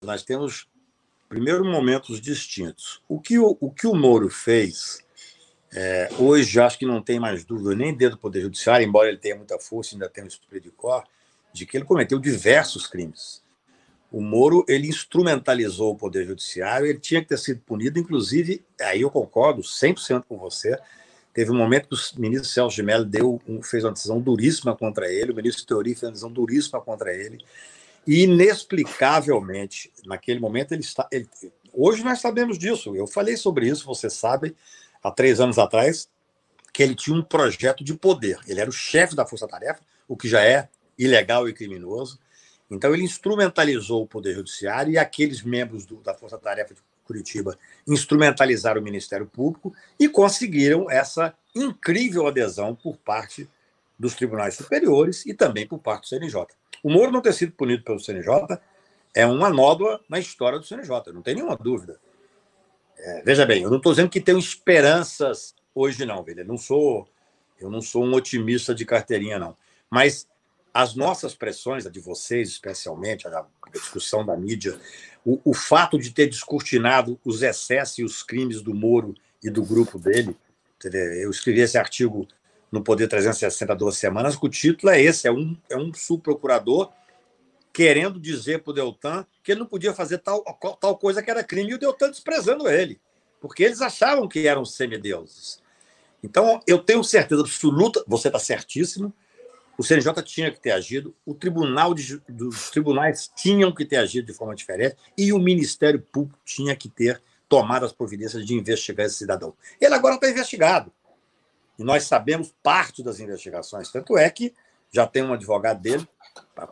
nós temos, primeiro, momentos distintos. O que o Moro fez, hoje acho que não tem mais dúvida nem dentro do Poder Judiciário, embora ele tenha muita força, ainda tenha um espírito de cor, de que ele cometeu diversos crimes. O Moro, ele instrumentalizou o Poder Judiciário, ele tinha que ter sido punido, inclusive, aí eu concordo 100% com você, teve um momento que o ministro Celso de Mello fez uma decisão duríssima contra ele, o ministro Teori fez uma decisão duríssima contra ele, e inexplicavelmente, naquele momento, hoje nós sabemos disso, eu falei sobre isso, você sabe, há 3 anos atrás, que ele tinha um projeto de poder, ele era o chefe da Força Tarefa, o que já é ilegal e criminoso. Então, ele instrumentalizou o Poder Judiciário e aqueles membros da Força Tarefa de Curitiba instrumentalizaram o Ministério Público e conseguiram essa incrível adesão por parte dos tribunais superiores e também por parte do CNJ. O Moro não ter sido punido pelo CNJ é uma nódoa na história do CNJ, não tem nenhuma dúvida. Veja bem, eu não estou dizendo que tenho esperanças hoje, não, velho. Eu não sou um otimista de carteirinha, não. Mas as nossas pressões, a de vocês especialmente, a discussão da mídia, o fato de ter descortinado os excessos e os crimes do Moro e do grupo dele, eu escrevi esse artigo no Poder 360 há 2 semanas, que o título é esse, é um subprocurador querendo dizer para o Deltan que ele não podia fazer tal coisa que era crime, e o Deltan desprezando ele, porque eles achavam que eram semideuses. Então, eu tenho certeza absoluta, você está certíssimo, o CNJ tinha que ter agido, os tribunais tinham que ter agido de forma diferente e o Ministério Público tinha que ter tomado as providências de investigar esse cidadão. Ele agora está investigado. E nós sabemos parte das investigações. Tanto é que já tem um advogado dele,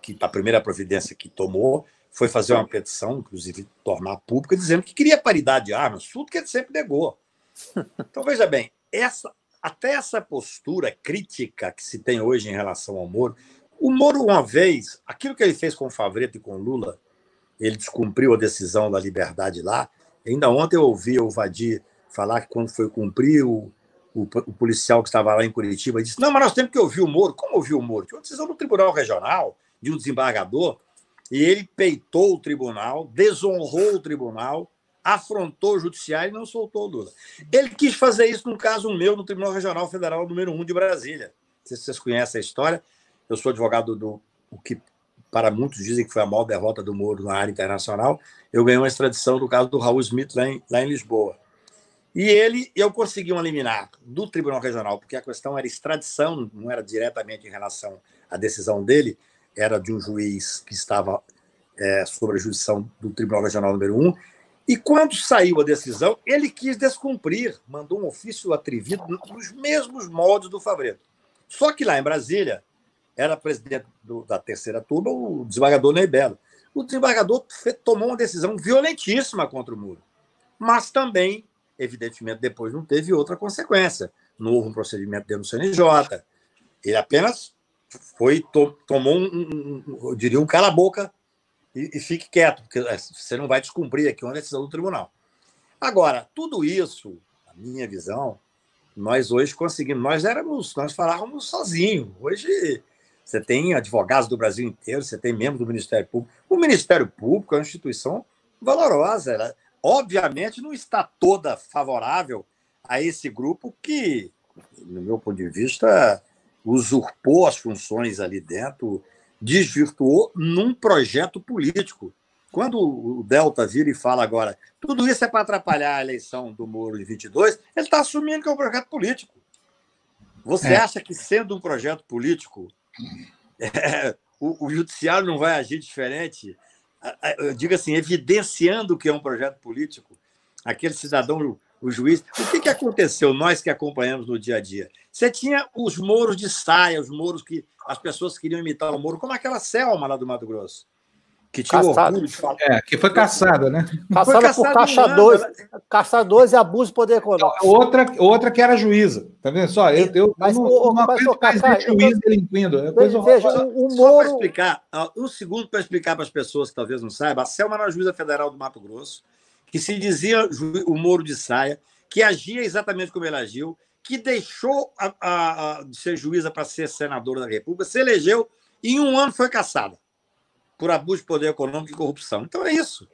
que a primeira providência que tomou foi fazer uma petição, inclusive tornar pública, dizendo que queria paridade de armas, tudo que ele sempre negou. Então, veja bem, até essa postura crítica que se tem hoje em relação ao Moro, o Moro, uma vez, aquilo que ele fez com o Favreto e com o Lula, ele descumpriu a decisão da liberdade lá. Ainda ontem eu ouvi o Vadir falar que quando foi cumprir, o policial que estava lá em Curitiba disse: não, mas nós temos que ouvir o Moro. Como ouvir o Moro? Tinha uma decisão do Tribunal Regional, de um desembargador, e ele peitou o tribunal, desonrou o tribunal, afrontou o judiciário e não soltou o Lula. Ele quis fazer isso num caso meu no Tribunal Regional Federal número 1 de Brasília. Não sei se vocês conhecem a história. Eu sou advogado o que para muitos dizem que foi a maior derrota do Moro na área internacional. Eu ganhei uma extradição do caso do Raul Smith lá em Lisboa. E eu consegui uma liminar do Tribunal Regional, porque a questão era extradição, não era diretamente em relação à decisão dele, era de um juiz que estava sob a jurisdição do Tribunal Regional número 1. E quando saiu a decisão, ele quis descumprir, mandou um ofício atrevido nos mesmos moldes do Favreto. Só que lá em Brasília, era presidente da terceira turma o desembargador Ney Belo. O desembargador tomou uma decisão violentíssima contra o Moro, mas também, evidentemente, depois não teve outra consequência. Não houve um procedimento dentro do CNJ. Ele apenas tomou eu diria, um cala-boca e fique quieto, porque você não vai descumprir aqui uma decisão do tribunal. Agora, tudo isso, na minha visão, nós hoje conseguimos. Nós falávamos sozinhos. Hoje você tem advogados do Brasil inteiro, você tem membros do Ministério Público. O Ministério Público é uma instituição valorosa. Ela, obviamente, não está toda favorável a esse grupo que, no meu ponto de vista, usurpou as funções ali dentro, desvirtuou num projeto político. Quando o Delta vira e fala agora, tudo isso é para atrapalhar a eleição do Moro em 22, ele está assumindo que é um projeto político. Você acha que, sendo um projeto político, o judiciário não vai agir diferente? Eu digo assim, evidenciando que é um projeto político, aquele cidadão, o juiz. O que aconteceu, nós que acompanhamos no dia a dia? Você tinha os Moros de saia, os Moros que as pessoas queriam imitar o Moro, como aquela Selma lá do Mato Grosso, que tinha orgulho de falar. Que foi caçada, né? Caçada por caçadores e abuso de poder econômico. Outra que era juíza, tá vendo? Só eu não acredito mais ver juiz delinquindo. Veja, o Moro... Só para explicar, um segundo para explicar para as pessoas que talvez não saibam, a Selma era a juíza federal do Mato Grosso, que se dizia o Moro de saia, que agia exatamente como ele agiu, que deixou de ser juíza para ser senadora da República, se elegeu e em um ano foi cassada por abuso de poder econômico e corrupção. Então é isso.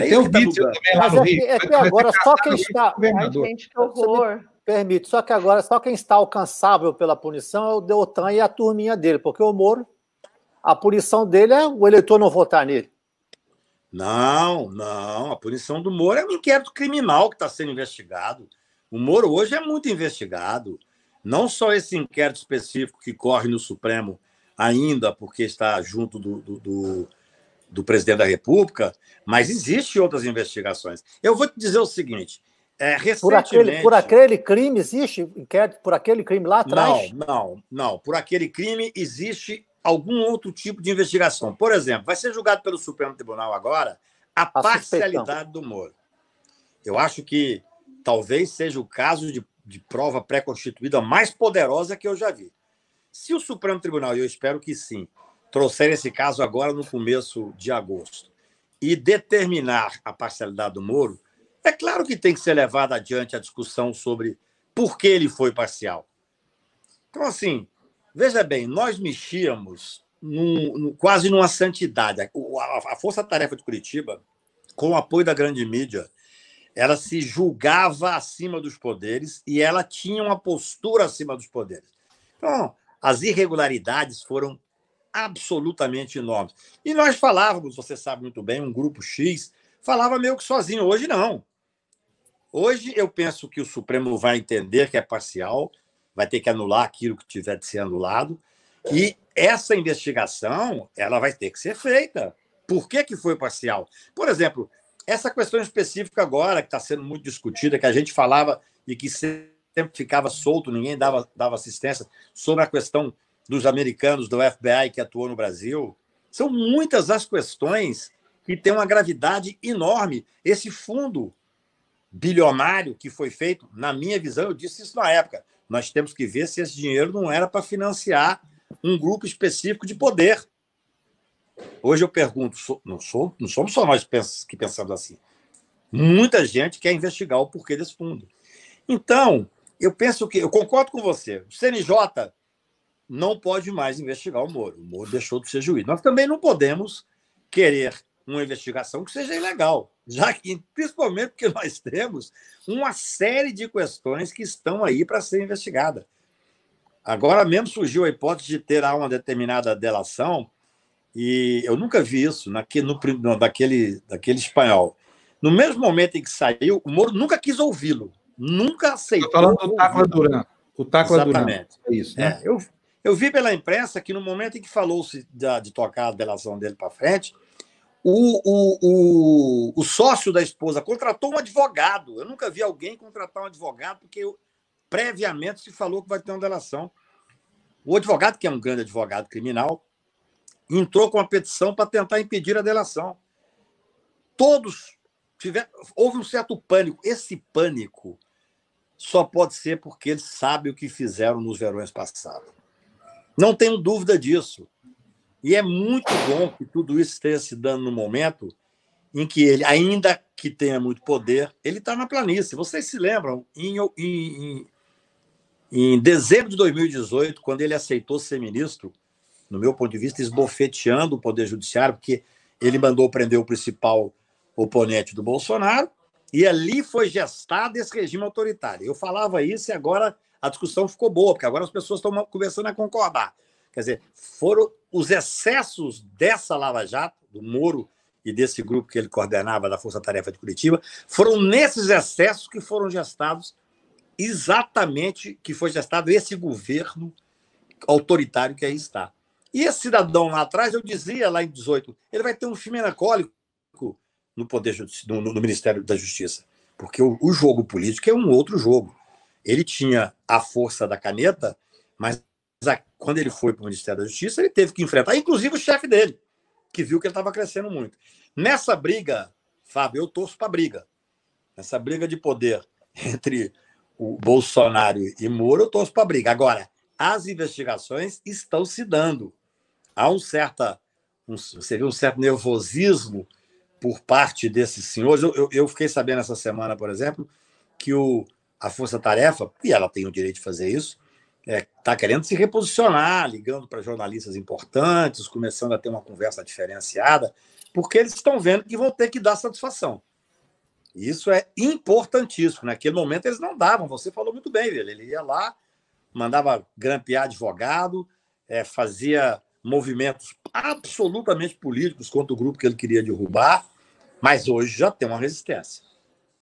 Tem o vídeo também lá no Rio. É que agora só quem está... Ai, gente, que horror. Permite, só que agora só quem está alcançável pela punição é o Deltan e a turminha dele, porque o Moro, a punição dele é o eleitor não votar nele. Não, a punição do Moro é um inquérito criminal que está sendo investigado. O Moro hoje é muito investigado. Não só esse inquérito específico que corre no Supremo ainda, porque está junto do presidente da República, mas existem outras investigações. Eu vou te dizer o seguinte, recentemente... Por aquele crime existe inquérito por aquele crime lá atrás? Não. Por aquele crime existe algum outro tipo de investigação. Por exemplo, vai ser julgado pelo Supremo Tribunal agora a parcialidade do Moro. Eu acho que talvez seja o caso de prova pré-constituída mais poderosa que eu já vi. Se o Supremo Tribunal, e eu espero que sim, trouxer esse caso agora no começo de agosto e determinar a parcialidade do Moro, é claro que tem que ser levada adiante a discussão sobre por que ele foi parcial. Então, assim, veja bem, nós mexíamos quase numa santidade. A Força Tarefa de Curitiba, com o apoio da grande mídia, ela se julgava acima dos poderes e ela tinha uma postura acima dos poderes. Então, as irregularidades foram absolutamente enormes. E nós falávamos, você sabe muito bem, um grupo X falava meio que sozinho. Hoje, não. Hoje, eu penso que o Supremo vai entender que é parcial, vai ter que anular aquilo que tiver de ser anulado, e essa investigação ela vai ter que ser feita. Por que foi parcial? Por exemplo, essa questão específica agora, que está sendo muito discutida, que a gente falava e que sempre ficava solto, ninguém dava assistência, sobre a questão dos americanos, do FBI que atuou no Brasil. São muitas as questões que têm uma gravidade enorme. Esse fundo bilionário que foi feito, na minha visão, eu disse isso na época, nós temos que ver se esse dinheiro não era para financiar um grupo específico de poder. Hoje eu pergunto, não somos só nós que pensamos assim. Muita gente quer investigar o porquê desse fundo. Então, eu concordo com você, o CNJ não pode mais investigar o Moro. O Moro deixou de ser juiz. Nós também não podemos querer uma investigação que seja ilegal, já que, principalmente porque nós temos uma série de questões que estão aí para ser investigada. Agora mesmo surgiu a hipótese de ter uma determinada delação, e eu nunca vi isso daquele espanhol. No mesmo momento em que saiu, o Moro nunca quis ouvi-lo, nunca aceitou. Estou falando do Tacla Duran. O Tacla Duran. Exatamente. É isso, né? Eu vi pela imprensa que no momento em que falou-se de tocar a delação dele para frente, o sócio da esposa contratou um advogado. Eu nunca vi alguém contratar um advogado, porque previamente se falou que vai ter uma delação. O advogado, que é um grande advogado criminal, entrou com uma petição para tentar impedir a delação. Houve um certo pânico. Esse pânico só pode ser porque eles sabem o que fizeram nos verões passados. Não tenho dúvida disso. E é muito bom que tudo isso esteja se dando no momento em que ele, ainda que tenha muito poder, ele está na planície. Vocês se lembram, em dezembro de 2018, quando ele aceitou ser ministro, no meu ponto de vista, esbofeteando o Poder Judiciário, porque ele mandou prender o principal oponente do Bolsonaro, e ali foi gestado esse regime autoritário. Eu falava isso e agora a discussão ficou boa, porque agora as pessoas estão começando a concordar. Quer dizer, foram os excessos dessa Lava Jato, do Moro e desse grupo que ele coordenava da Força Tarefa de Curitiba, foram nesses excessos que foram gestados exatamente, que foi gestado esse governo autoritário que aí está. E esse cidadão lá atrás, eu dizia lá em 18, ele vai ter um filme anacólico no no Ministério da Justiça, porque o jogo político é um outro jogo. Ele tinha a força da caneta, mas quando ele foi para o Ministério da Justiça, ele teve que enfrentar, inclusive o chefe dele, que viu que ele estava crescendo muito. Nessa briga, Fábio, eu torço para a briga. Nessa briga de poder entre o Bolsonaro e Moro, eu torço para a briga. Agora, as investigações estão se dando. Há você vê um certo nervosismo por parte desses senhores. Eu fiquei sabendo essa semana, por exemplo, que a Força Tarefa, e ela tem o direito de fazer isso, está querendo se reposicionar, ligando para jornalistas importantes, começando a ter uma conversa diferenciada, porque eles estão vendo que vão ter que dar satisfação. Isso é importantíssimo. Naquele momento eles não davam. Você falou muito bem, ele ia lá, mandava grampear advogado, fazia movimentos absolutamente políticos contra o grupo que ele queria derrubar, mas hoje já tem uma resistência.